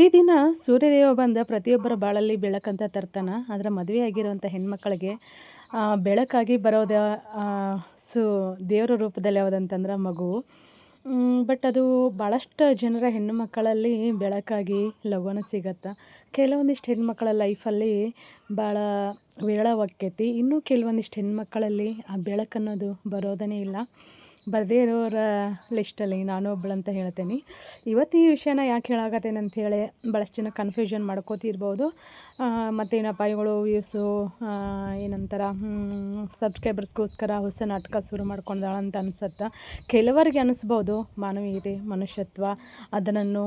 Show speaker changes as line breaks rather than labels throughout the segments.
ಪ್ರತಿದಿನ ಸೂರ್ಯದೇವ ಬಂದ ಪ್ರತಿಯೊಬ್ಬರ ಬಾಳಲ್ಲಿ ಬೆಳಕಂತ ತರ್ತಾನೆ. ಆದರೆ ಮದುವೆಯಾಗಿರುವಂಥ ಹೆಣ್ಮಕ್ಕಳಿಗೆ ಬೆಳಕಾಗಿ ಬರೋದು ಆ, ಸು ದೇವರ ರೂಪದಲ್ಲಿ ಯಾವುದಂತಂದ್ರೆ ಮಗು. ಬಟ್ ಅದು ಭಾಳಷ್ಟು ಜನರ ಹೆಣ್ಣು ಮಕ್ಕಳಲ್ಲಿ ಬೆಳಕಾಗಿ ಲಘುನ ಸಿಗತ್ತೆ. ಕೆಲವೊಂದಿಷ್ಟು ಹೆಣ್ಮಕ್ಳ ಲೈಫಲ್ಲಿ ಭಾಳ ವಿರಳವಾಕ್ಕೈತಿ. ಇನ್ನು ಕೆಲವೊಂದಿಷ್ಟು ಹೆಣ್ಮಕ್ಕಳಲ್ಲಿ ಆ ಬೆಳಕನ್ನೋದು ಬರೋದನೇ ಇಲ್ಲ. ಬರದೇ ಇರೋರ ಲಿಸ್ಟಲ್ಲಿ ನಾನು ಒಬ್ಬಳಂತ ಹೇಳ್ತೀನಿ. ಇವತ್ತು ಈ ವಿಷಯನ ಯಾಕೆ ಹೇಳಾಕತ್ತೇನೆ ಅಂಥೇಳಿ ಭಾಳಷ್ಟು ಜನ ಕನ್ಫ್ಯೂಷನ್ ಮಾಡ್ಕೋತಿರ್ಬೋದು. ಮತ್ತೇನಪ್ಪ ಇವುಗಳು ವ್ಯೂಸು ಏನಂತಾರೆ ಸಬ್ಸ್ಕ್ರೈಬರ್ಸ್ಗೋಸ್ಕರ ಹೊಸ ನಾಟಕ ಶುರು ಮಾಡ್ಕೊಂಡಾಳ ಅಂತ ಅನ್ಸುತ್ತೆ. ಕೆಲವರಿಗೆ ಅನಿಸ್ಬೋದು ಮಾನವೀಯತೆ, ಮನುಷ್ಯತ್ವ ಅದನ್ನು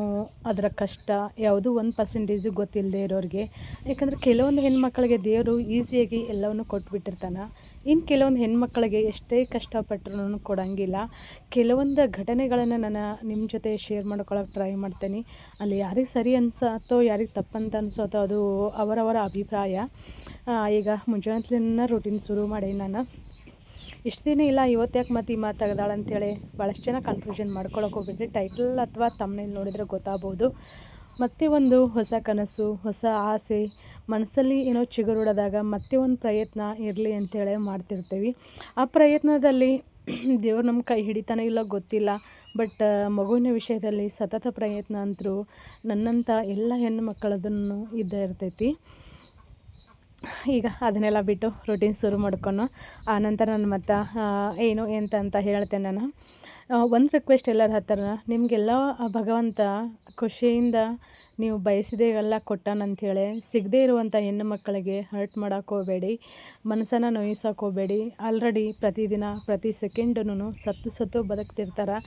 ಅದರ ಕಷ್ಟ ಯಾವುದೂ 1% ಗೊತ್ತಿಲ್ಲದೆ ಇರೋರಿಗೆ. ಯಾಕಂದರೆ ಕೆಲವೊಂದು ಹೆಣ್ಮಕ್ಳಿಗೆ ದೇವರು ಈಸಿಯಾಗಿ ಎಲ್ಲವನ್ನು ಕೊಟ್ಬಿಟ್ಟಿರ್ತಾನೆ. ಇನ್ನು ಕೆಲವೊಂದು ಹೆಣ್ಮಕ್ಳಿಗೆ ಎಷ್ಟೇ ಕಷ್ಟಪಟ್ಟರೂ ಕೊಡೋಂಗಿಲ್ಲ. ಕೆಲವೊಂದು ಘಟನೆಗಳನ್ನು ನಾನು ನಿಮ್ಮ ಜೊತೆ ಶೇರ್ ಮಾಡ್ಕೊಳಕ್ಕೆ ಟ್ರೈ ಮಾಡ್ತೀನಿ. ಅಲ್ಲಿ ಯಾರಿಗೆ ಸರಿ ಅನ್ಸತ್ತೋ ಯಾರಿಗೆ ತಪ್ಪಂತ ಅನ್ಸತ್ತೋ ಅದು ಅವರವರ ಅಭಿಪ್ರಾಯ. ಈಗ ಮುಂಜಾನೆ ರೂಟೀನ್ ಶುರು ಮಾಡಿ ನಾನು ಇಷ್ಟು ದಿನ ಇಲ್ಲ ಇವತ್ತು ಯಾಕೆ ಮತ್ತೆ ಈ ಮಾತು ತೆಗ್ದಾಳೆ ಅಂಥೇಳಿ ಭಾಳಷ್ಟು ಜನ ಕನ್ಫ್ಯೂಷನ್ ಮಾಡ್ಕೊಳಕ್ಕೆ ಹೋಗ್ಬಿಟ್ರಿ. ಟೈಟಲ್ ಅಥವಾ ತಮ್ಮನೇಲಿ ನೋಡಿದರೆ ಗೊತ್ತಾಗ್ಬೋದು. ಮತ್ತೆ ಒಂದು ಹೊಸ ಕನಸು, ಹೊಸ ಆಸೆ ಮನಸ್ಸಲ್ಲಿ ಏನೋ ಚಿಗುರೊಡೆದಾಗ ಮತ್ತೆ ಒಂದು ಪ್ರಯತ್ನ ಇರಲಿ ಅಂಥೇಳಿ ಮಾಡ್ತಿರ್ತೀವಿ. ಆ ಪ್ರಯತ್ನದಲ್ಲಿ ದೇವ್ರು ನಮ್ಮ ಕೈ ಹಿಡಿತಾನೆ ಇಲ್ಲ ಗೊತ್ತಿಲ್ಲ. ಬಟ್ ಮಗುವಿನ ವಿಷಯದಲ್ಲಿ ಸತತ ಪ್ರಯತ್ನ ಅಂತರೂ ನನ್ನಂಥ ಎಲ್ಲ ಹೆಣ್ಣು ಮಕ್ಕಳದನ್ನು ಇದ್ದೇ ಇರ್ತೈತಿ. ಈಗ ಅದನ್ನೆಲ್ಲ ಬಿಟ್ಟು ರೂಟೀನ್ ಶುರು ಮಾಡ್ಕೊಂಡು ಆನಂತರ ನಾನು ಮತ್ತು ಏನು ಅಂತ ಹೇಳ್ತೇನೆ. ನಾನು ಒಂದು ರಿಕ್ವೆಸ್ಟ್ ಎಲ್ಲರ ಹತ್ತಿರ, ನಿಮಗೆಲ್ಲ ಭಗವಂತ ಖುಷಿಯಿಂದ ನೀವು ಬಯಸಿದೆಲ್ಲ ಕೊಟ್ಟಾನಂಥೇಳಿ ಸಿಗದೇ ಇರುವಂಥ ಹೆಣ್ಣು ಮಕ್ಕಳಿಗೆ ಹರ್ಟ್ ಮಾಡೋಕೆ ಹೋಗಬೇಡಿ, ಮನಸ್ಸನ್ನು ನೋಯಿಸೋಕೆ ಹೋಗಬೇಡಿ. ಆಲ್ರೆಡಿ ಪ್ರತಿದಿನ ಪ್ರತಿ ಸೆಕೆಂಡೂ ಸತ್ತು ಬದುಕ್ತಿರ್ತಾರೆ.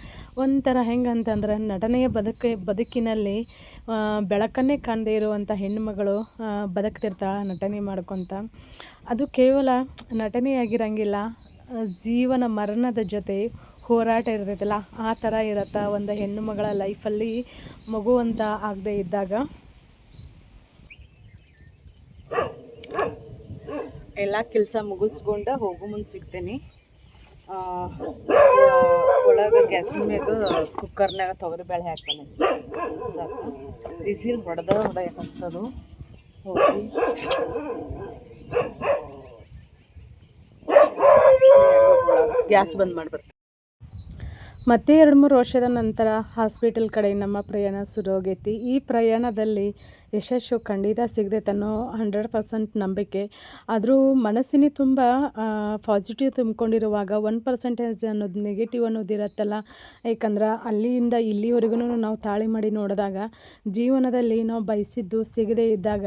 ಒಂಥರ ಹೆಂಗೆ ಅಂತಂದ್ರೆ ನಟನೆಯ ಬದುಕಿನಲ್ಲಿ ಬೆಳಕನ್ನೇ ಕಾಣದೇ ಇರುವಂಥ ಹೆಣ್ಣುಮಗಳು ಬದುಕ್ತಿರ್ತಾಳೆ ನಟನೆ ಮಾಡ್ಕೊತ. ಅದು ಕೇವಲ ನಟನೆಯಾಗಿರಂಗಿಲ್ಲ, ಜೀವನ ಮರಣದ ಜೊತೆ ಹೋರಾಟ ಇರ್ತೈತಲ್ಲ ಆ ಥರ ಇರತ್ತೆ ಒಂದು ಹೆಣ್ಣು ಮಗಳ ಲೈಫಲ್ಲಿ ಮಗು ಅಂತ ಆಗದೆ ಇದ್ದಾಗ. ಎಲ್ಲ ಕೆಲಸ ಮುಗಿಸ್ಕೊಂಡು ಹೋಗೋ ಮುಂದೆ ಸಿಗ್ತೀನಿ. ಒಳಗೆ ಗ್ಯಾಸಿನ ಮ್ಯಾಗ ಕುಕ್ಕರ್ನಾಗ ತೊಗರಿಬೇಳೆ ಹಾಕ್ತಾನೆ ಸಾಕು. ಬಿಸಿಲು ಹೊಡೆಯಕ್ಕಂಥದ್ದು ಹೋಗಿ ಗ್ಯಾಸ್ ಬಂದ್ ಮಾಡ್ಬರ್ತೀನಿ. ಮತ್ತೆ 2-3 ವರ್ಷದ ನಂತರ ಹಾಸ್ಪಿಟಲ್ ಕಡೆ ನಮ್ಮ ಪ್ರಯಾಣ ಶುರು ಹೋಗೈತಿ. ಈ ಪ್ರಯಾಣದಲ್ಲಿ ಯಶಸ್ಸು ಖಂಡಿತ ಸಿಗದೆ ಅನ್ನೋ 100% ನಂಬಿಕೆ. ಆದರೂ ಮನಸ್ಸಿನ ತುಂಬ ಪಾಸಿಟಿವ್ ತುಂಬಿಕೊಂಡಿರುವಾಗ 1% ಅನ್ನೋದು ನೆಗೆಟಿವ್ ಅನ್ನೋದು ಇರುತ್ತಲ್ಲ. ಯಾಕಂದ್ರೆ ಅಲ್ಲಿಂದ ಇಲ್ಲಿವರೆಗೂ ನಾವು ತಾಳಿ ಮಾಡಿ ನೋಡಿದಾಗ ಜೀವನದಲ್ಲಿ ನಾವು ಬಯಸಿದ್ದು ಸಿಗದೇ ಇದ್ದಾಗ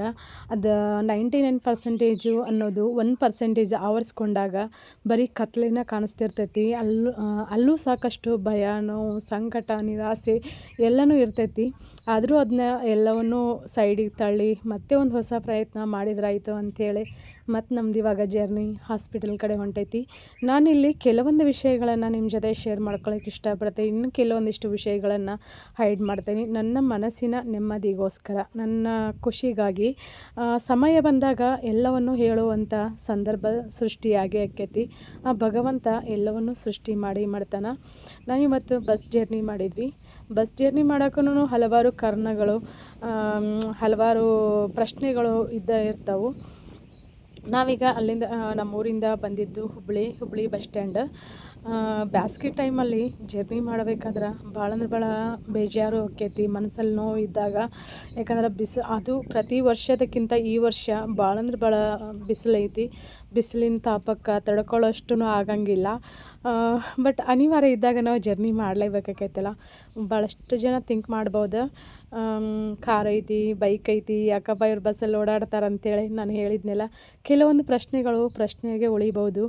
ಅದು 99% ಅನ್ನೋದು 1% ಆವರಿಸ್ಕೊಂಡಾಗ ಬರೀ ಕತ್ಲಿನ ಕಾಣಿಸ್ತಿರ್ತೈತಿ. ಅಲ್ಲೂ ಸಾಕಷ್ಟು ಭಯ, ನೋವು, ಸಂಕಟ, ನಿರಾಸೆ ಎಲ್ಲನೂ ಇರ್ತೈತಿ. ಆದರೂ ಅದನ್ನ ಎಲ್ಲವನ್ನೂ ಸೈಡಿಗೆ ತಳ್ಳಿ ಮತ್ತೆ ಒಂದು ಹೊಸ ಪ್ರಯತ್ನ ಮಾಡಿದ್ರಾಯಿತು ಅಂಥೇಳಿ ಮತ್ತು ನಮ್ದು ಇವಾಗ ಜರ್ನಿ ಹಾಸ್ಪಿಟಲ್ ಕಡೆ ಹೊಂಟೈತಿ. ನಾನಿಲ್ಲಿ ಕೆಲವೊಂದು ವಿಷಯಗಳನ್ನು ನಿಮ್ಮ ಜೊತೆ ಶೇರ್ ಮಾಡ್ಕೊಳ್ಳೋಕೆ ಇಷ್ಟಪಡ್ತೀನಿ. ಇನ್ನು ಕೆಲವೊಂದಿಷ್ಟು ವಿಷಯಗಳನ್ನು ಹೈಡ್ ಮಾಡ್ತೀನಿ ನನ್ನ ಮನಸ್ಸಿನ ನೆಮ್ಮದಿಗೋಸ್ಕರ, ನನ್ನ ಖುಷಿಗಾಗಿ. ಸಮಯ ಬಂದಾಗ ಎಲ್ಲವನ್ನು ಹೇಳುವಂಥ ಸಂದರ್ಭ ಸೃಷ್ಟಿಯಾಗಿ ಆಕ್ಕೈತಿ. ಆ ಭಗವಂತ ಎಲ್ಲವನ್ನು ಸೃಷ್ಟಿ ಮಾಡ್ತಾನೆ. ನಾನಿವತ್ತು ಬಸ್ ಜರ್ನಿ ಮಾಡಿದ್ವಿ. ಬಸ್ ಜರ್ನಿ ಮಾಡೋಕ್ಕೂ ಹಲವಾರು ಕಾರಣಗಳು, ಹಲವಾರು ಪ್ರಶ್ನೆಗಳು ಇರ್ತಾವೆ. ನಾವೀಗ ಅಲ್ಲಿಂದ ನಮ್ಮೂರಿಂದ ಬಂದಿದ್ದು ಹುಬ್ಳಿ ಬಸ್ ಸ್ಟ್ಯಾಂಡ್. ಬ್ಯಾಸ್ಗೆ ಟೈಮಲ್ಲಿ ಜರ್ನಿ ಮಾಡಬೇಕಾದ್ರೆ ಭಾಳ ಅಂದ್ರೆ ಭಾಳ ಬೇಜಾರು ಆಕ್ಕೈತಿ, ಮನಸ್ಸಲ್ಲಿ ನೋವು ಇದ್ದಾಗ. ಯಾಕಂದ್ರೆ ಅದು ಪ್ರತಿ ವರ್ಷದಕ್ಕಿಂತ ಈ ವರ್ಷ ಭಾಳ ಅಂದ್ರೆ ಭಾಳ ಬಿಸಿಲೈತಿ. ಬಿಸಿಲಿನ ತಾಪಕ್ಕೆ ತಡ್ಕೊಳ್ಳೋಷ್ಟು ಆಗಂಗಿಲ್ಲ. ಬಟ್ ಅನಿವಾರ್ಯ ಇದ್ದಾಗ ನಾವು ಜರ್ನಿ ಮಾಡಲೇಬೇಕಾಕೈತಲ್ಲ. ಭಾಳಷ್ಟು ಜನ ಥಿಂಕ್ ಮಾಡ್ಬೋದು, ಕಾರ್ ಐತಿ, ಬೈಕ್ ಐತಿ, ಯಾಕಪ್ಪ ಇವ್ರು ಬಸ್ಸಲ್ಲಿ ಓಡಾಡ್ತಾರೆ ಅಂತೇಳಿ. ನಾನು ಹೇಳಿದ್ನೆಲ್ಲ ಕೆಲವೊಂದು ಪ್ರಶ್ನೆಗೆ ಉಳಿಬೋದು.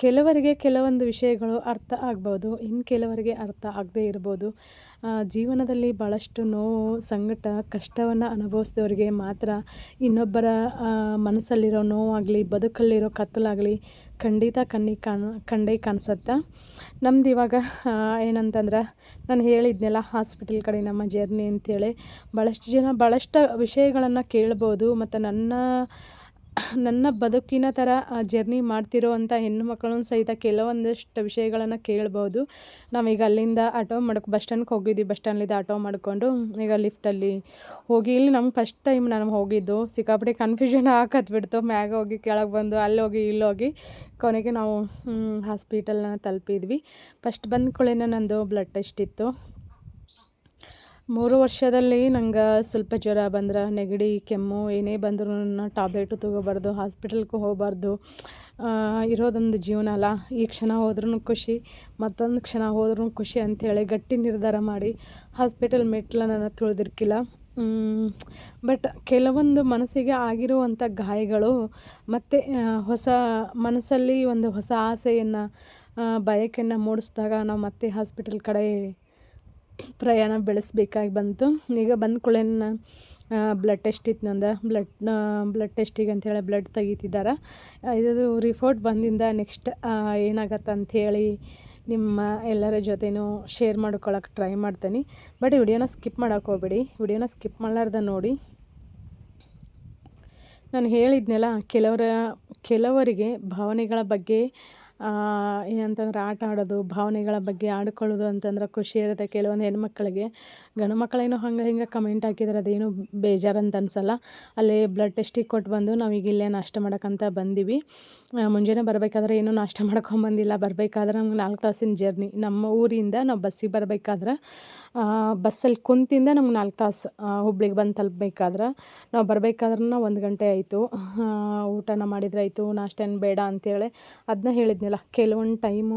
ಕೆಲವರಿಗೆ ಕೆಲವೊಂದು ವಿಷಯಗಳು ಅರ್ಥ ಆಗ್ಬೋದು, ಇನ್ನು ಕೆಲವರಿಗೆ ಅರ್ಥ ಆಗದೇ ಇರ್ಬೋದು. ಜೀವನದಲ್ಲಿ ಭಾಳಷ್ಟು ನೋವು, ಸಂಕಟ, ಕಷ್ಟವನ್ನು ಅನುಭವಿಸಿದವ್ರಿಗೆ ಮಾತ್ರ ಇನ್ನೊಬ್ಬರ ಮನಸ್ಸಲ್ಲಿರೋ ನೋವಾಗಲಿ, ಬದುಕಲ್ಲಿರೋ ಕತ್ತಲಾಗಲಿ ಖಂಡಿತ ಕಂಡೇ ಕಾಣಿಸುತ್ತೆ. ನಮ್ದು ಇವಾಗ ಏನಂತಂದ್ರೆ ನಾನು ಹೇಳಿದ್ನೆಲ್ಲ ಹಾಸ್ಪಿಟಲ್ ಕಡೆ ನಮ್ಮ ಜರ್ನಿ ಅಂಥೇಳಿ. ಭಾಳಷ್ಟು ಜನ ಭಾಳಷ್ಟು ವಿಷಯಗಳನ್ನು ಕೇಳ್ಬೋದು ಮತ್ತು ನನ್ನ ನನ್ನ ಬದುಕಿನ ಥರ ಜರ್ನಿ ಮಾಡ್ತಿರೋ ಅಂಥ ಹೆಣ್ಣು ಮಕ್ಕಳನ್ನು ಸಹಿತ ಕೆಲವೊಂದಷ್ಟು ವಿಷಯಗಳನ್ನು ಕೇಳ್ಬೋದು. ನಾವೀಗ ಅಲ್ಲಿಂದ ಆಟೋ ಬಸ್ ಸ್ಟ್ಯಾಂಡ್ಗೆ ಹೋಗಿದ್ವಿ. ಬಸ್ ಸ್ಟ್ಯಾಂಡ್ಲಿಂದ ಆಟೋ ಮಾಡಿಕೊಂಡು ಈಗ ಲಿಫ್ಟಲ್ಲಿ ಹೋಗಿ ಇಲ್ಲಿ ನಮ್ಗೆ ಫಸ್ಟ್ ಟೈಮ್ ನಾನು ಹೋಗಿದ್ದು. ಸಿಕ್ಕಾಪಟ್ಟೆ ಕನ್ಫ್ಯೂಷನ್ ಬಿಡ್ತು. ಮ್ಯಾಗ ಹೋಗಿ ಕೆಳಗೆ ಬಂದು ಅಲ್ಲೋಗಿ ಇಲ್ಲೋಗಿ ಕೊನೆಗೆ ನಾವು ಹಾಸ್ಪಿಟಲ್ನ ತಲುಪಿದ್ವಿ. ಫಸ್ಟ್ ಬಂದ ಕೂಡಲೇ ನಂದು ಬ್ಲಡ್ ಟೆಸ್ಟ್ ಇತ್ತು. 3 ವರ್ಷದಲ್ಲಿ ನಂಗೆ ಸ್ವಲ್ಪ ಜ್ವರ ಬಂದ್ರೆ, ನೆಗಡಿ, ಕೆಮ್ಮು ಏನೇ ಬಂದ್ರೂ ಟಾಬ್ಲೆಟು ತೊಗೋಬಾರ್ದು, ಹಾಸ್ಪಿಟಲ್ಗೂ ಹೋಗಬಾರ್ದು. ಇರೋದೊಂದು ಜೀವನ ಅಲ್ಲ, ಈ ಕ್ಷಣ ಹೋದ್ರೂ ಖುಷಿ, ಮತ್ತೊಂದು ಕ್ಷಣ ಹೋದ್ರೂ ಖುಷಿ ಅಂಥೇಳಿ ಗಟ್ಟಿ ನಿರ್ಧಾರ ಮಾಡಿ ಹಾಸ್ಪಿಟಲ್ ಮೆಟ್ಲನ್ನು ತುಳಿದಿರ್ಕಿಲ್ಲ. ಬಟ್ ಕೆಲವೊಂದು ಮನಸ್ಸಿಗೆ ಆಗಿರುವಂಥ ಗಾಯಗಳು ಮತ್ತು ಹೊಸ ಮನಸ್ಸಲ್ಲಿ ಒಂದು ಹೊಸ ಆಸೆಯನ್ನು ಬಯಕೆಯನ್ನು ಮೂಡಿಸಿದಾಗ ನಾವು ಮತ್ತೆ ಹಾಸ್ಪಿಟಲ್ ಕಡೆ ಪ್ರಯಾಣ ಬೆಳೆಸಬೇಕಾಗಿ ಬಂತು. ಈಗ ಬಂದ ಕೂಡಲೇ ಬ್ಲಡ್ ಟೆಸ್ಟ್ ಇತ್ತು ನಂದು. ಬ್ಲಡ್ ಟೆಸ್ಟಿಗೆ ಅಂಥೇಳಿ ಬ್ಲಡ್ ತೆಗಿತಿದ್ದಾರೆ. ಇದು ರಿಪೋರ್ಟ್ ಬಂದಿಂದ ನೆಕ್ಸ್ಟ್ ಏನಾಗತ್ತೆ ಅಂಥೇಳಿ ನಿಮ್ಮ ಎಲ್ಲರ ಜೊತೆನೂ ಶೇರ್ ಮಾಡ್ಕೊಳಕ್ಕೆ ಟ್ರೈ ಮಾಡ್ತೀನಿ. ಬಟ್ ವಿಡಿಯೋನ ಸ್ಕಿಪ್ ಮಾಡೋಕೆ ಹೋಗ್ಬೇಡಿ, ವಿಡಿಯೋನ ಸ್ಕಿಪ್ ಮಾಡಲಾರ್ದೆ ನೋಡಿ. ನಾನು ಹೇಳಿದ್ನಲ್ಲ, ಕೆಲವರಿಗೆ ಭಾವನೆಗಳ ಬಗ್ಗೆ ಏನಂತಂದ್ರೆ ಆಟ ಆಡೋದು, ಭಾವನೆಗಳ ಬಗ್ಗೆ ಆಡ್ಕೊಳ್ಳೋದು ಅಂತಂದ್ರೆ ಖುಷಿ ಇರುತ್ತೆ. ಕೆಲವೊಂದು ಹೆಣ್ಮಕ್ಳಿಗೆ, ಗಂಡು ಮಕ್ಕಳೇನೋ ಹಂಗೆ ಹಿಂಗೆ ಕಮೆಂಟ್ ಹಾಕಿದ್ರೆ ಅದೇನು ಬೇಜಾರಂತ ಅನಿಸಲ್ಲ. ಅಲ್ಲೇ ಬ್ಲಡ್ ಟೆಸ್ಟಿಗೆ ಕೊಟ್ಟು ಬಂದು ನಾವೀಗ ಇಲ್ಲೇ ನಾಷ್ಟ ಮಾಡೋಕ್ಕಂತ ಬಂದೀವಿ. ಮುಂಜಾನೆ ಬರಬೇಕಾದ್ರೆ ಏನೂ ನಾಷ್ಟ ಮಾಡ್ಕೊಂಬಂದಿಲ್ಲ. ಬರಬೇಕಾದ್ರೆ ನಮ್ಗೆ 4 ತಾಸಿನ ಜರ್ನಿ. ನಮ್ಮ ಊರಿಂದ ನಾವು ಬಸ್ಸಿಗೆ ಬರಬೇಕಾದ್ರೆ ಬಸ್ಸಲ್ಲಿ ಕುಂತಿಂದ ನಮ್ಗೆ 4 ತಾಸು ಹುಬ್ಳಿಗೆ ಬಂದು ತಲುಪಬೇಕಾದ್ರೆ. ನಾವು ಬರಬೇಕಾದ್ರೆ 1 ಗಂಟೆ ಆಯಿತು. ಊಟನ ಮಾಡಿದ್ರೆ ಆಯಿತು, ನಾಷ್ಟ ಏನು ಬೇಡ ಅಂಥೇಳಿ ಅದನ್ನ ಹೇಳಿದ್ನಲ್ಲ. ಕೆಲವೊಂದು ಟೈಮು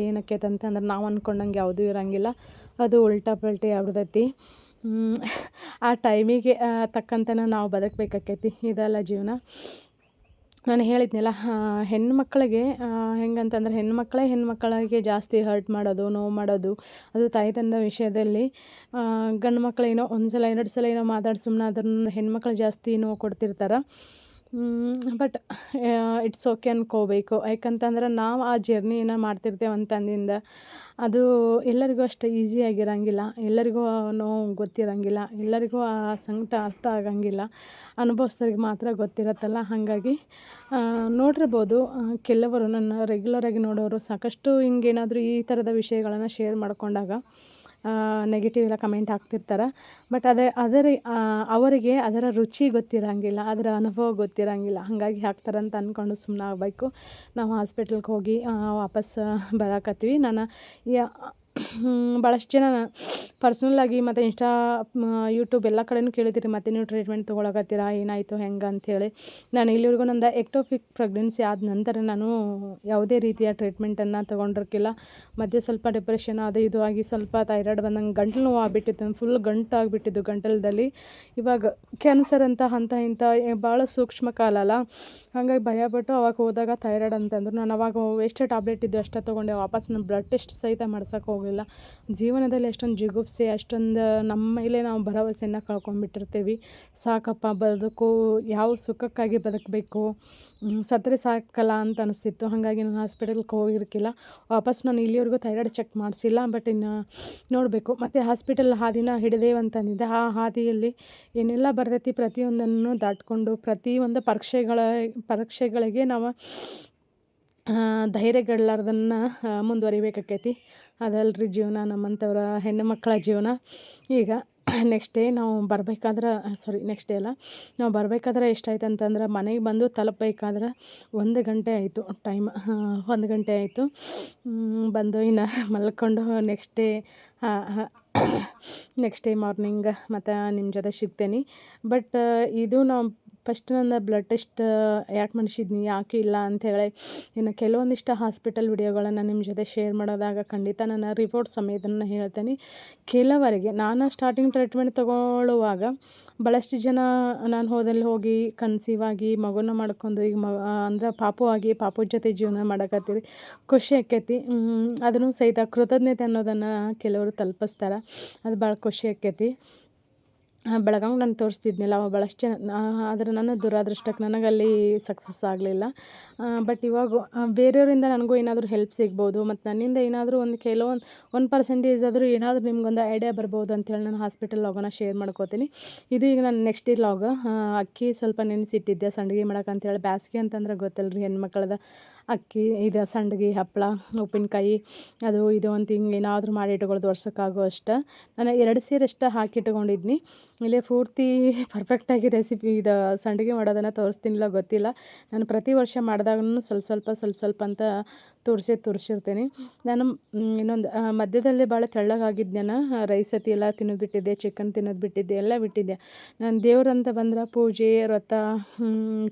ಏನಕ್ಕೈತೆ ಅಂತಂದ್ರೆ ನಾವು ಅಂದ್ಕೊಂಡಂಗೆ ಯಾವುದೂ ಇರೋಂಗಿಲ್ಲ, ಅದು ಉಲ್ಟಾ ಪಲ್ಟಿ ಆಗ್ಬಿಡ್ತೈತಿ. ಆ ಟೈಮಿಗೆ ತಕ್ಕಂತೆನೇ ನಾವು ಬದುಕಬೇಕಾಕೈತಿ. ಇದೆಲ್ಲ ಜೀವನ. ನಾನು ಹೇಳಿದ್ನಲ್ಲ, ಹೆಣ್ಮಕ್ಳಿಗೆ ಹೆಂಗಂತಂದ್ರೆ ಹೆಣ್ಮಕ್ಳಿಗೆ ಜಾಸ್ತಿ ಹರ್ಟ್ ಮಾಡೋದು, ನೋವು ಮಾಡೋದು, ಅದು ತಾಯಿ ತಂದೆ ವಿಷಯದಲ್ಲಿ. ಗಂಡು ಮಕ್ಕಳೇನೋ 1 ಸಲ 2 ಸಲ ಏನೋ ಮಾತಾಡಿ ಸುಮ್ಮನೆ ಅದನ್ನು ಹೆಣ್ಮಕ್ಳು ಜಾಸ್ತಿ ನೋವು ಕೊಡ್ತಿರ್ತಾರೆ. ಬಟ್ ಇಟ್ಸ್ ಓಕೆ ಅನ್ಕೋಬೇಕು. ಯಾಕಂತಂದ್ರೆ ನಾವು ಆ ಜರ್ನಿನ ಮಾಡ್ತಿರ್ತೇವೆ ಅಂತಂದಿಂದ ಅದು ಎಲ್ಲರಿಗೂ ಅಷ್ಟು ಈಸಿಯಾಗಿರೋಂಗಿಲ್ಲ, ಎಲ್ಲರಿಗೂ ನೋವು ಗೊತ್ತಿರೋಂಗಿಲ್ಲ, ಎಲ್ಲರಿಗೂ ಆ ಸಂಕಟ ಅರ್ಥ ಆಗೋಂಗಿಲ್ಲ. ಅನುಭವಿಸ್ದವ್ರಿಗೆ ಮಾತ್ರ ಗೊತ್ತಿರತ್ತಲ್ಲ. ಹಾಗಾಗಿ ನೋಡಿರ್ಬೋದು, ಕೆಲವರು ನನ್ನ ರೆಗ್ಯುಲರಾಗಿ ನೋಡೋರು ಸಾಕಷ್ಟು ಹಿಂಗೇನಾದರೂ ಈ ಥರದ ವಿಷಯಗಳನ್ನು ಶೇರ್ ಮಾಡ್ಕೊಂಡಾಗ ನೆಗೆಟಿವ್ ಎಲ್ಲ ಕಮೆಂಟ್ ಹಾಕ್ತಿರ್ತಾರೆ. ಬಟ್ ಅವರಿಗೆ ಅದರ ರುಚಿ ಗೊತ್ತಿರೋಂಗಿಲ್ಲ, ಅದರ ಅನುಭವ ಗೊತ್ತಿರೋಂಗಿಲ್ಲ. ಹಾಗಾಗಿ ಹಾಕ್ತಾರಂತ ಅಂದ್ಕೊಂಡು ಸುಮ್ಮನೆ ಆಗಬೇಕು. ನಾವು ಹಾಸ್ಪಿಟಲ್ಗೆ ಹೋಗಿ ವಾಪಸ್ ಬರಾಕತ್ತೀವಿ. ನಾನು ಭಾಳಷ್ಟು ಜನ ಪರ್ಸ್ನಲ್ಲಾಗಿ ಮತ್ತು ಯೂಟ್ಯೂಬ್ ಎಲ್ಲ ಕಡೆಯೂ ಕೇಳಿದ್ದೀರಿ, ಮತ್ತೆ ನೀವು ಟ್ರೀಟ್ಮೆಂಟ್ ತೊಗೊಳಕತ್ತೀರಾ, ಏನಾಯಿತು ಹೆಂಗೆ ಅಂಥೇಳಿ. ನಾನು ಇಲ್ಲಿವರೆಗೂ ನಂದು ಎಕ್ಟೋಪಿಕ್ ಪ್ರೆಗ್ನೆನ್ಸಿ ಆದ ನಂತರ ನಾನು ಯಾವುದೇ ರೀತಿಯ ಟ್ರೀಟ್ಮೆಂಟನ್ನು ತೊಗೊಂಡಿರ್ಕಿಲ್ಲ. ಮಧ್ಯೆ ಸ್ವಲ್ಪ ಡಿಪ್ರೆಷನ್ ಅದು ಇದು ಆಗಿ ಸ್ವಲ್ಪ ಥೈರಾಯ್ಡ್ ಬಂದಂಗೆ ಗಂಟಲು ನೋವು ಆಗಿಬಿಟ್ಟಿತ್ತು. ಫುಲ್ ಗಂಟು ಆಗಿಬಿಟ್ಟಿದ್ದು ಗಂಟಲದಲ್ಲಿ. ಇವಾಗ ಕ್ಯಾನ್ಸರ್ ಅಂತ ಇಂಥ ಭಾಳ ಸೂಕ್ಷ್ಮ ಕಾಲ ಅಲ್ಲ, ಹಾಗಾಗಿ ಭಯಪಟ್ಟು ಅವಾಗ ಹೋದಾಗ ಥೈರಾಯ್ಡ್ ಅಂತಂದ್ರು. ನಾನು ಅವಾಗ ಎಷ್ಟು ಟ್ಯಾಬ್ಲೆಟ್ ಇದ್ದು ಅಷ್ಟೇ ತೊಗೊಂಡೆ. ವಾಪಸ್ ನಾನು ಬ್ಲಡ್ ಟೆಸ್ಟ್ ಸಹಿತ ಮಾಡ್ಸೋಕೆ ಹೋಗಲಿಲ್ಲ. ಜೀವನದಲ್ಲಿ ಎಷ್ಟೊಂದು ಜಿಗುಪ್ಸೆ, ಅಷ್ಟೊಂದು ನಮ್ಮ ಮೇಲೆ ನಾವು ಭರವಸೆಯನ್ನು ಕಳ್ಕೊಂಡ್ಬಿಟ್ಟಿರ್ತೀವಿ. ಸಾಕಪ್ಪ ಬದುಕು, ಯಾವ ಸುಖಕ್ಕಾಗಿ ಬದುಕಬೇಕು, ಸತ್ತರೆ ಸಾಕಲ್ಲ ಅಂತ ಅನಿಸ್ತಿತ್ತು. ಹಾಗಾಗಿ ನಾನು ಹಾಸ್ಪಿಟಲ್ಗೆ ಹೋಗಿರ್ಕಿಲ್ಲ. ವಾಪಸ್ ನಾನು ಇಲ್ಲಿವರೆಗೂ ಥೈರಾಯ್ಡ್ ಚೆಕ್ ಮಾಡಿಸಿಲ್ಲ. ಬಟ್ ಇನ್ನು ನೋಡಬೇಕು. ಮತ್ತು ಹಾಸ್ಪಿಟಲ್ ಹಾದಿನ ಹಿಡಿದೇವು ಅಂತಂದಿದ್ದೆ. ಆ ಹಾದಿಯಲ್ಲಿ ಏನೆಲ್ಲ ಬರ್ತೈತಿ ಪ್ರತಿಯೊಂದನ್ನು ದಾಟ್ಕೊಂಡು ಪ್ರತಿಯೊಂದು ಪರೀಕ್ಷೆಗಳಿಗೆ ನಾವು ಧೈರ್ಯಗೆಡಲಾರ್ದನ್ನು ಮುಂದುವರಿಬೇಕಾಕೈತಿ. ಅದಲ್ರಿ ಜೀವನ, ನಮ್ಮಂಥವ್ರ ಹೆಣ್ಣು ಮಕ್ಕಳ ಜೀವನ. ಈಗ ನೆಕ್ಸ್ಟ್ ಡೇ ನಾವು ಬರಬೇಕಾದ್ರೆ ನೆಕ್ಸ್ಟ್ ಡೇ ಅಲ್ಲ, ನಾವು ಬರಬೇಕಾದ್ರೆ ಎಷ್ಟಾಯ್ತು ಅಂತಂದ್ರೆ ಮನೆಗೆ ಬಂದು ತಲುಪಬೇಕಾದ್ರೆ 1 ಗಂಟೆ ಆಯಿತು. ಟೈಮ್ 1 ಗಂಟೆ ಆಯಿತು. ಬಂದು ಇನ್ನು ಮಲ್ಕೊಂಡು ನೆಕ್ಸ್ಟ್ ಡೇ ಮಾರ್ನಿಂಗ್ ಮತ್ತು ನಿಮ್ಮ ಜೊತೆ ಸಿಗ್ತೇನೆ. ಬಟ್ ಇದು ನಾವು ಫಸ್ಟ್ ನನ್ನ ಬ್ಲಡ್ ಟೆಸ್ಟ್ ಯಾಕೆ ಮಾಡಿಸಿದ್ನಿ, ಯಾಕೆ ಇಲ್ಲ ಅಂಥೇಳಿ ಇನ್ನು ಕೆಲವೊಂದಿಷ್ಟು ಹಾಸ್ಪಿಟಲ್ ವಿಡಿಯೋಗಳನ್ನು ನಿಮ್ಮ ಜೊತೆ ಶೇರ್ ಮಾಡೋದಾಗ ಖಂಡಿತ ನಾನು ರಿಪೋರ್ಟ್ ಸಮೇತನ ಹೇಳ್ತೇನೆ. ಕೆಲವರಿಗೆ ನಾನು ಸ್ಟಾರ್ಟಿಂಗ್ ಟ್ರೀಟ್ಮೆಂಟ್ ತೊಗೊಳ್ಳುವಾಗ ಭಾಳಷ್ಟು ಜನ ನಾನು ಹೋಗಿ ಕನ್ಸೀವ್ ಆಗಿ ಮಗುನ ಮಾಡ್ಕೊಂಡು ಈಗ ಅಂದ್ರೆ ಪಾಪು ಜೊತೆ ಜೀವನ ಮಾಡಕತ್ತೀರಿ, ಖುಷಿ ಆಕೈತಿ. ಅದನ್ನು ಸಹಿತ ಕೃತಜ್ಞತೆ ಅನ್ನೋದನ್ನು ಕೆಲವರು ತಲುಪಿಸ್ತಾರೆ. ಅದು ಭಾಳ ಖುಷಿ ಆಕೈತಿ. ಬೆಳಗಾವಿಗೆ ನಾನು ತೋರಿಸ್ತಿದ್ನಲ್ಲ ಅವಾಗ ಭಾಳಷ್ಟು ಜನ, ಆದರೆ ನನ್ನ ದುರಾದೃಷ್ಟಕ್ಕೆ ನನಗಲ್ಲಿ ಸಕ್ಸಸ್ ಆಗಲಿಲ್ಲ. ಬಟ್ ಇವಾಗ ಬೇರೆಯವರಿಂದ ನನಗೂ ಏನಾದರೂ ಹೆಲ್ಪ್ ಸಿಗ್ಬೋದು, ಮತ್ತು ನನ್ನಿಂದ ಏನಾದರೂ ಒಂದು ಕೆಲವೊಂದು 1% ಆದರೂ ಏನಾದರೂ ನಿಮ್ಗೊಂದು ಐಡಿಯಾ ಬರ್ಬೋದು ಅಂತೇಳಿ ನಾನು ಹಾಸ್ಪಿಟಲ್ ಲಾಗನ್ನ ಶೇರ್ ಮಾಡ್ಕೋತೀನಿ. ಇದು ಈಗ ನಾನು ನೆಕ್ಸ್ಟ್ ಡೇ ಲಾಗ. ಅಕ್ಕಿ ಸ್ವಲ್ಪ ನೆನೆಸಿಟ್ಟಿದ್ದೆ ಸಂಡಿಗೆ ಮಾಡೋಕೆ ಅಂತೇಳಿ. ಬ್ಯಾಸ್ಗೆ ಅಂತಂದ್ರೆ ಗೊತ್ತಲ್ಲ ರೀ ಹೆಣ್ಮಕ್ಳದ, ಅಕ್ಕಿ ಇದು ಸಂಡಿಗೆ, ಹಪ್ಪಳ, ಉಪ್ಪಿನಕಾಯಿ ಅದು ಇದು ಅಂತ ಹಿಂಗೆ ಏನಾದರೂ ಮಾಡಿ ಇಟ್ಕೊಳ್ಳೋದು ವರ್ಷಕ್ಕಾಗೋ ಅಷ್ಟು. ನಾನು 2 ಸೇರಷ್ಟು ಹಾಕಿ ಇಟ್ಕೊಂಡಿದ್ನಿ. ಇಲ್ಲೇ ಪೂರ್ತಿ ಪರ್ಫೆಕ್ಟಾಗಿ ರೆಸಿಪಿ ಇದು ಸಂಡಿಗೆ ಮಾಡೋದನ್ನು ತೋರಿಸ್ತೀನಿಲ್ಲ ಗೊತ್ತಿಲ್ಲ. ನಾನು ಪ್ರತಿ ವರ್ಷ ಮಾಡಿದಾಗೂ ಸ್ವಲ್ಪ ಅಂತ ತೋರಿಸಿರ್ತೀನಿ. ನಾನು ಇನ್ನೊಂದು ಮಧ್ಯದಲ್ಲಿ ಭಾಳ ತೆಳ್ಳಗಾಗಿದ್ದೆ. ನಾನು ರೈಸ್ ಅತಿ ಎಲ್ಲ ತಿನ್ನೋದು ಬಿಟ್ಟಿದ್ದೆ, ಚಿಕನ್ ತಿನ್ನೋದು ಬಿಟ್ಟಿದ್ದೆ, ಎಲ್ಲ ಬಿಟ್ಟಿದ್ದೆ. ನಾನು ದೇವ್ರಂತ ಬಂದ್ರೆ ಪೂಜೆ ವ್ರತ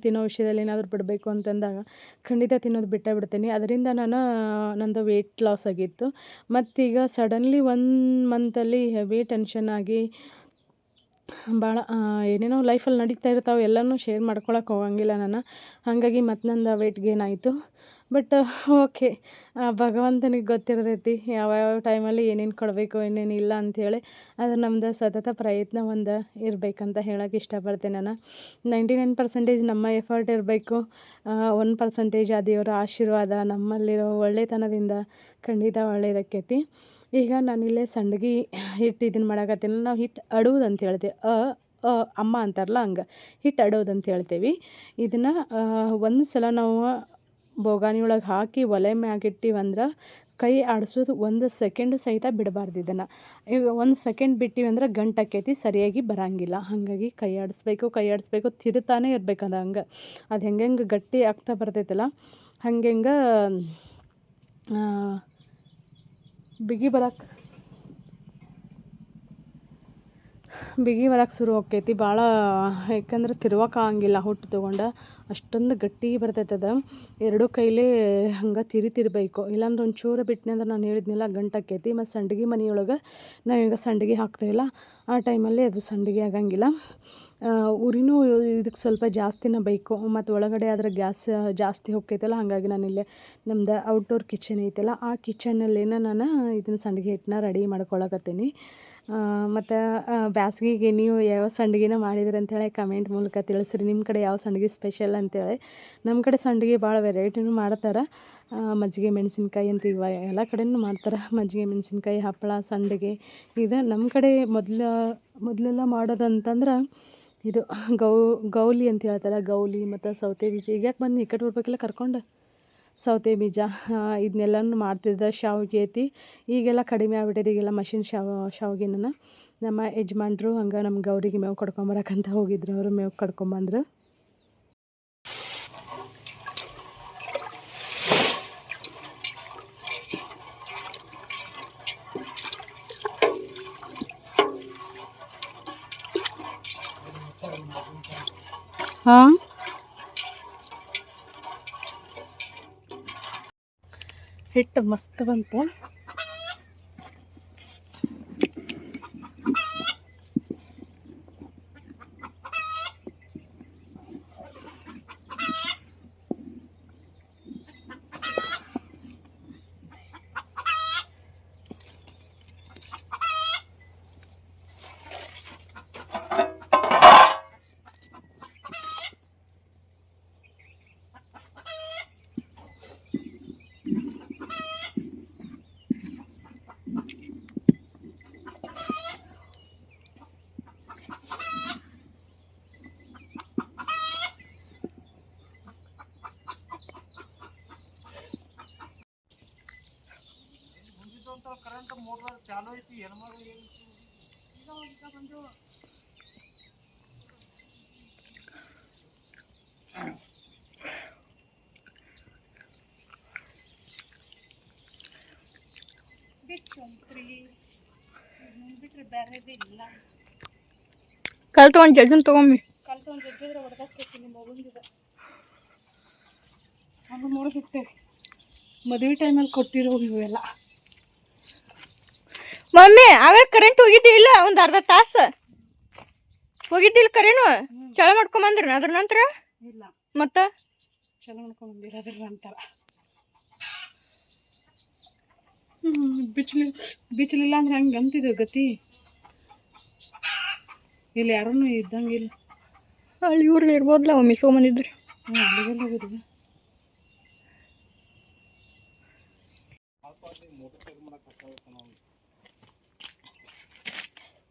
ತಿನ್ನೋ ವಿಷಯದಲ್ಲಿ ಏನಾದರೂ ಬಿಡಬೇಕು ಅಂತಂದಾಗ ಖಂಡಿತ ತಿನ್ನೋದು ಬಿಡ್ತೀನಿ. ಅದರಿಂದ ನಂದು ವೆಯ್ಟ್ ಲಾಸ್ ಆಗಿತ್ತು. ಮತ್ತೀಗ ಸಡನ್ಲಿ 1 ಮಂತಲ್ಲಿ ಹೆವಿ ಟೆನ್ಷನ್ ಆಗಿ ಭಾಳ ಏನೇನೋ ಲೈಫಲ್ಲಿ ನಡೀತಾ ಇರ್ತಾವೆ, ಎಲ್ಲನೂ ಶೇರ್ ಮಾಡ್ಕೊಳಕ್ಕೆ ಹೋಗಂಗಿಲ್ಲ ನಾನು. ಹಾಗಾಗಿ ಮತ್ತು ನಂದು ವೆಯ್ಟ್ ಗೇನ್ ಆಯಿತು. ಬಟ್ ಓಕೆ, ಭಗವಂತನಿಗೆ ಗೊತ್ತಿರ್ತೈತಿ ಯಾವ್ಯಾವ ಟೈಮಲ್ಲಿ ಏನೇನು ಕೊಡಬೇಕು ಏನೇನು ಇಲ್ಲ ಅಂಥೇಳಿ. ಅದು ನಮ್ಮದು ಸತತ ಪ್ರಯತ್ನ ಒಂದು ಇರಬೇಕಂತ ಹೇಳೋಕ್ಕೆ ಇಷ್ಟಪಡ್ತೀನಿ ನಾನು. 99% ನಮ್ಮ ಎಫರ್ಟ್ ಇರಬೇಕು, 1% ಆ ದೇವರ ಆಶೀರ್ವಾದ ನಮ್ಮಲ್ಲಿರೋ ಒಳ್ಳೆತನದಿಂದ ಖಂಡಿತ ಒಳ್ಳೆಯದಾಕೈತಿ. ಈಗ ನಾನಿಲ್ಲೇ ಸಂಡ್ಗೆ ಹಿಟ್ಟು ಇದನ್ನು ಮಾಡಕತ್ತೀನಿ. ನಾವು ಹಿಟ್ಟು ಅಡುವುದು ಅಂತ ಹೇಳ್ತೀವಿ, ಅಮ್ಮ ಅಂತಾರಲ್ಲ ಹಂಗೆ ಹಿಟ್ಟು ಅಡೋದು ಅಂತ ಹೇಳ್ತೀವಿ. ಇದನ್ನು ಒಂದು ಸಲ ನಾವು ಬೋಗಾಣಿ ಒಳಗೆ ಹಾಕಿ ಒಲೆ ಮ್ಯಾಗಿಟ್ಟಿವಂದ್ರೆ ಕೈ ಆಡಿಸೋದು 1 ಸೆಕೆಂಡು ಸಹಿತ ಬಿಡಬಾರ್ದು. ಇದನ್ನು ಈಗ 1 ಸೆಕೆಂಡ್ ಬಿಟ್ಟಿವಂದ್ರೆ ಗಂಟಾಕೈತಿ, ಸರಿಯಾಗಿ ಬರೋಂಗಿಲ್ಲ. ಹಾಗಾಗಿ ಕೈ ಆಡಿಸ್ಬೇಕು, ತಿರುತ್ತಾನೆ ಇರ್ಬೇಕು. ಅದು ಹಂಗೆ ಅದು ಹೆಂಗೆ ಗಟ್ಟಿ ಆಗ್ತಾ ಬರ್ತೈತಲ್ಲ ಹಂಗೆ ಬಿಗಿ ಬರಕ್ಕೆ ಶುರು ಆಕೈತಿ ಭಾಳ. ಯಾಕಂದ್ರೆ ತಿರ್ವಕ್ಕಾಗಂಗಿಲ್ಲ ಹುಟ್ಟು ತೊಗೊಂಡು, ಅಷ್ಟೊಂದು ಗಟ್ಟಿ ಬರ್ತೈತೆ ಅದು. 2 ಕೈಲೇ ಹಂಗೆ ತಿರಿಬೇಕು, ಇಲ್ಲಾಂದ್ರೆ ಒಂಚೂರು ಬಿಟ್ಟನೆ ಅಂದ್ರೆ ನಾನು ಹೇಳಿದ್ನಿಲ್ಲ ಗಂಟಾಕೈತಿ. ಮತ್ತು ಸಂಡಿಗೆ ಮನೆಯೊಳಗೆ ನಾವೀಗ ಸಂಡಿಗೆ ಹಾಕ್ತೇವಲ್ಲ ಆ ಟೈಮಲ್ಲಿ ಅದು ಸಂಡಿಗೆ ಆಗಂಗಿಲ್ಲ. ಉರಿನೂ ಇದಕ್ಕೆ ಸ್ವಲ್ಪ ಜಾಸ್ತಿನೇ ಬೇಕು, ಮತ್ತು ಒಳಗಡೆ ಆದರೆ ಗ್ಯಾಸ್ ಜಾಸ್ತಿ ಹೋಗ್ತೈತಲ್ಲ. ಹಾಗಾಗಿ ನಾನಿಲ್ಲೇ ನಮ್ದು ಔಟ್ಡೋರ್ ಕಿಚನ್ ಐತಲ್ಲ ಆ ಕಿಚನಲ್ಲೇನ ನಾನು ಇದನ್ನು ಸಂಡಿಗೆ ಹಿಟ್ಟನ್ನ ರೆಡಿ ಮಾಡ್ಕೊಳಕತ್ತೀನಿ. ಮತ್ತು ಬ್ಯಾಸ್ಗೆಗೆ ನೀವು ಯಾವ ಸಂಡಿಗೆನ ಮಾಡಿದ್ರಿ ಅಂಥೇಳಿ ಕಮೆಂಟ್ ಮೂಲಕ ತಿಳಿಸ್ರಿ. ನಿಮ್ಮ ಕಡೆ ಯಾವ ಸಂಡಿಗೆ ಸ್ಪೆಷಲ್ ಅಂತೇಳಿ. ನಮ್ಮ ಕಡೆ ಸಂಡಿಗೆ ಭಾಳ ವೆರೈಟಿನೂ ಮಾಡ್ತಾರೆ. ಮಜ್ಜಿಗೆ ಮೆಣಸಿನ್ಕಾಯಿ ಅಂತ ಇವ ಎಲ್ಲ ಕಡೆಯೂ ಮಾಡ್ತಾರೆ. ಮಜ್ಜಿಗೆ ಮೆಣಸಿನ್ಕಾಯಿ, ಹಪ್ಪಳ, ಸಂಡಿಗೆ. ಇದು ನಮ್ಮ ಕಡೆ ಮೊದಲೆಲ್ಲ ಮಾಡೋದಂತಂದ್ರೆ ಇದು ಗೌಲಿ ಅಂತ ಹೇಳ್ತಾರೆ. ಗೌಲಿ ಮತ್ತು ಸೌತೆ ಬೀಜ. ಈಗ ಯಾಕೆ ಬಂದು ಈ ಕಡೆ ಬರ್ಬೇಕಿಲ್ಲ ಕರ್ಕೊಂಡು. ಸೌತೆ ಬೀಜ ಇದನ್ನೆಲ್ಲನೂ ಮಾಡ್ತಿದ್ದೆ. ಶಾವಿಗೆ ಐತಿ, ಈಗೆಲ್ಲ ಕಡಿಮೆ ಆಗ್ಬಿಟ್ಟಿದೆ. ಈಗೆಲ್ಲ ಮಷಿನ್ ಶಾವಿಗೆನ ನಮ್ಮ ಯಜಮಾನ್ರು ಹಂಗೆ ನಮ್ಮ ಗೌರಿಗೆ ಮೇವು ಕಡ್ಕೊಂಬರಕ್ಕಂತ ಹೋಗಿದ್ರು. ಅವರು ಮೇವು ಕಡ್ಕೊಂಬಂದ್ರು. ಹಾಂ, ಹಿಟ್ಟು ಮಸ್ತ್ ಬಂತು. ಕರೆಂಟ್ ಮೋಟರ್ ಚಾಲು ಐತಿ, ಏನು ಮಾಡೋದು ಏನು ಬಂದು ಬಿಟ್ರೆ ಬೇರೆ ಇಲ್ಲ. ಕಲ್ ತೊಗೊಂಡು ಜಲ್ದಿನ ತೊಗೊಂಬಿ. ಕಲ್ ತೊಗೊಂಡು ಜಲ್ದಿದ್ರೆ ಹೊಡೆದಾಕ್ತೈತಿ ನಿಮ್ಮ ಮಗುಂದಿದ. ಹಂಗೆ ನೋಡಿಸಿರ್ತೇವೆ ಮದುವೆ ಟೈಮಲ್ಲಿ ಕೊಟ್ಟಿರೋ ಇವೆಲ್ಲ. ಮಮ್ಮಿ ಆಗ ಕರೆಂಟ್ ಹೋಗಿದ್ದಿಲ್ಲ, ಒಂದು ಅರ್ಧ ತಾಸು ಹೋಗಿದ್ದಿಲ್ಲ ಕರೆನು. ಚಲೋ ಮಾಡ್ಕೊಂಬಂದ್ರಿ ಅದ್ರ ನಂತರ? ಇಲ್ಲ, ಮತ್ತೆ ಚಲೋ ಮಾಡ್ಕೊಂಬಂದಿರ ಅದ್ರ ನಂತರ. ಬಿಚ್ಚಲಿಲ್ಲ ಅಂದ್ರೆ ಹಂಗೆ ಅಂತಿದ್ವು ಗತಿ. ಇಲ್ಲಿ ಯಾರೂ ಇದ್ದಂಗಿಲ್ಲ.
ಅಲ್ಲಿ ಊರಲ್ಲಿ ಇರ್ಬೋದಲ್ಲ ಒಮ್ಮೆ ಸೋಮನಿದ್ರೆ.
ಅಲ್ಲಿಗೆಲ್ಲ ಹೋಗಿದ್ವಿ.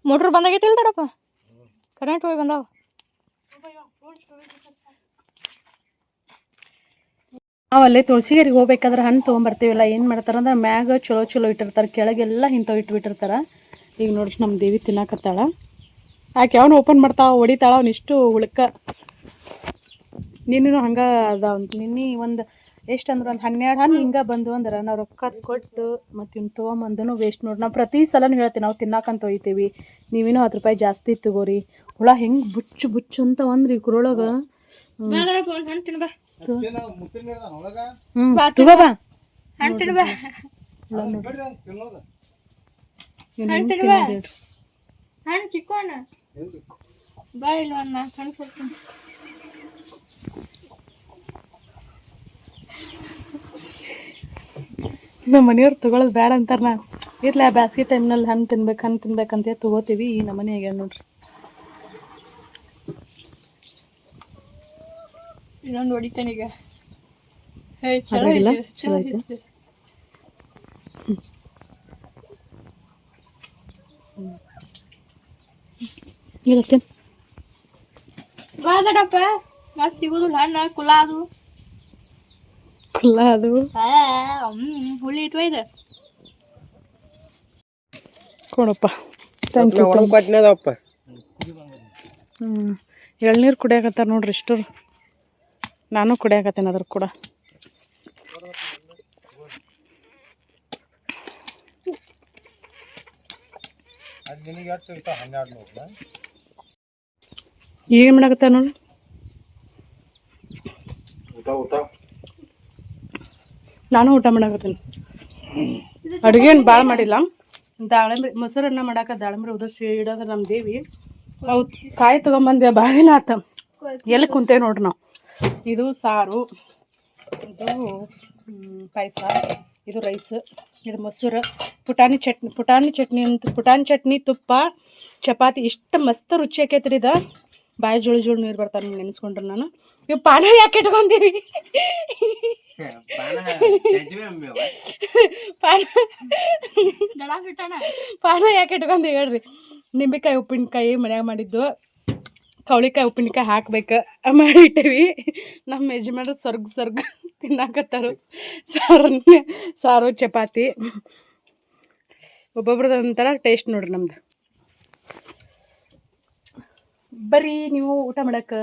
ಮೋಟ್ರ್ ಬಂದಾಗೈತಿ ಇಲ್ಲ ತಡಪ್ಪ, ಕರೆಂಟ್ ಹೋಗಿ ಬಂದಾವ.
ನಾವು ಅಲ್ಲೇ ತುಳಸಿಗೇರಿಗೆ ಹೋಗ್ಬೇಕಾದ್ರೆ ಹಣ್ಣು ತೊಗೊಂಬರ್ತೀವಲ್ಲ, ಏನು ಮಾಡ್ತಾರಂದ್ರೆ ಮ್ಯಾಗ ಚಲೋ ಚಲೋ ಇಟ್ಟಿರ್ತಾರೆ, ಕೆಳಗೆಲ್ಲ ಇಂಥವು ಇಟ್ಬಿಟ್ಟಿರ್ತಾರೆ. ಈಗ ನೋಡಿ ನಮ್ಮ ದೇವಿ ತಿನ್ನಾಕತ್ತಾಳ. ಆಕೆ ಅವನು ಓಪನ್ ಮಾಡ್ತಾವ, ಹೊಡಿತಾಳ ಅವನಿಷ್ಟು ಉಳ್ಕ. ನಿನ್ನೂ ಹಂಗೆ ಅದಾವ. ನಿನ್ನೆ ಒಂದು ಎಷ್ಟು ಅಂದ್ರೆ ಒಂದು 12 ಹಣ್ಣು ಹಿಂಗೆ ಬಂದು ಅಂದ್ರೆ ನಾವು ರೊಕ್ಕ ಕೊಟ್ಟು ಮತ್ತು ಇನ್ನು ತೊಗೊಂಬಂದೂ ವೇಸ್ಟ್ ನೋಡಿ. ನಾವು ಪ್ರತಿ ಸಲನೂ ಹೇಳ್ತೀವಿ, ನಾವು ತಿನ್ನಾಕಂತ ಒಯ್ತೀವಿ, ನೀವೇನೋ 10 ರೂಪಾಯಿ ಜಾಸ್ತಿ ತಗೋರಿ. ಹುಳ ಹೆಂಗೆ ಬುಚ್ಚು ಬುಚ್ಚು ಅಂತ ಅಂದ್ರೆ ಈ ಕುರೊಳಗೆ. ತಗೋ ಬಾ,
ಚಿಕ್ಕೋಣ ಬಾ ಇಲ್ಲ ಒಂದು 4 ಹಣ್ಣು ಕೊಡ್ತೀನಿ.
ನಮ್ಮ ಮನೆಯವ್ರು ತೊಗೊಳೋದು ಬೇಡ ಅಂತಾರೆ. ನಾ ಇರಲಿ ಆ ಬ್ಯಾಸ್ಗೆ ಟೈಮ್ನಲ್ಲಿ ಹಣ್ಣು ತಿನ್ಬೇಕಂತ ತೊಗೋತೀವಿ. ಈ ನಮ್ಮನೆ ಆಗ್ಯಾವ ನೋಡ್ರಿ.
ಇನ್ನೊಂದು ಹೊಡಿತೇನೆ ಈಗ.
ಅದ್ರಾಗಿಲ್ಲ ಚಲೋ ಐತೆ. ಇಲ್ಲತ್ತೇನು
ಬಾದಡಪ್ಪ ಮಸ್ತ್ ಸಿಗೋದಿಲ್ಲ ಹಣ್ಣು ಕುಲ ಅದು ಹುಳಿ ಇಟ್ವ ಇದೆ
ಕೊಡಪ್ಪ. Thank you. ಎಳ್ನೀರು ಕುಡಿಯಾಕತ್ತಾರ ನೋಡ್ರಿ ಇಷ್ಟರು. ನಾನು ಕುಡಿಯಾಕತ್ತೇನೆ ಅದ್ರ ಕೂಡ. ಏನು ಮಾಡಾಕತ್ತಾರ ನೋಡ್ರಿ. ನಾನು ಊಟ ಮಾಡಾಕತ್ತೀನಿ. ಅಡುಗೆ ಏನು ಭಾಳ ಮಾಡಿಲ್ಲ. ದಾಳಂಬ್ರಿ ಮೊಸರನ್ನ ಮಾಡಾಕ ದಾಳಂಬ್ರಿ ಉದರ್ಸಿ ಇಡೋದು ನಮ್ಮ ದೇವಿ. ಅವು ಕಾಯಿ ತೊಗೊಂಬಂದೆ ಭಾಳ ದಿನ ಆತ. ಎಲ್ಲಿ ಕುಂತೇವೆ ನೋಡ್ರಿ ನಾವು. ಇದು ಸಾರು, ಇದು ಪಾಯಸ, ಇದು ರೈಸ್, ಇದು ಮೊಸರು, ಪುಟಾಣಿ ಚಟ್ನಿ ತುಪ್ಪ ಚಪಾತಿ. ಇಷ್ಟು ಮಸ್ತ್ ರುಚಿ ಆಕೈತ್ರಿ ಇದು. ಬಾಯಿ ಜೋಳು ನೀರು ಬರ್ತಾನೆ ನಿಮ್ಗೆ ನೆನೆಸ್ಕೊಂಡ್ರೆ. ನಾನು ಇವು ಪಾನ ಯಾಕೆ ಇಟ್ಕೊಂತೀವಿ? ಪಾನ ಯಾಕೆ ಇಟ್ಕೊಂತೀವಿ ಹೇಳ್ರಿ? ನಿಂಬೆಕಾಯಿ ಉಪ್ಪಿನಕಾಯಿ ಮನ್ಯಾಗ ಮಾಡಿದ್ದು, ಕವಳಿಕಾಯಿ ಉಪ್ಪಿನಕಾಯಿ ಹಾಕ್ಬೇಕು ಮಾಡಿ ಇಟ್ಟೇವಿ. ನಮ್ಮ ಯಜಮಾನ್ರು ಸ್ವರ್ಗ ತಿನ್ನಾಕತ್ತಾರು. ಸಾರು ಚಪಾತಿ ಒಬ್ಬೊಬ್ರದ್ದು ಒಂಥರ ಟೇಸ್ಟ್ ನೋಡ್ರಿ ನಮ್ದು. ಬರ್ರಿ ನೀವು ಊಟ ಮಾಡಕ್ಕೆ.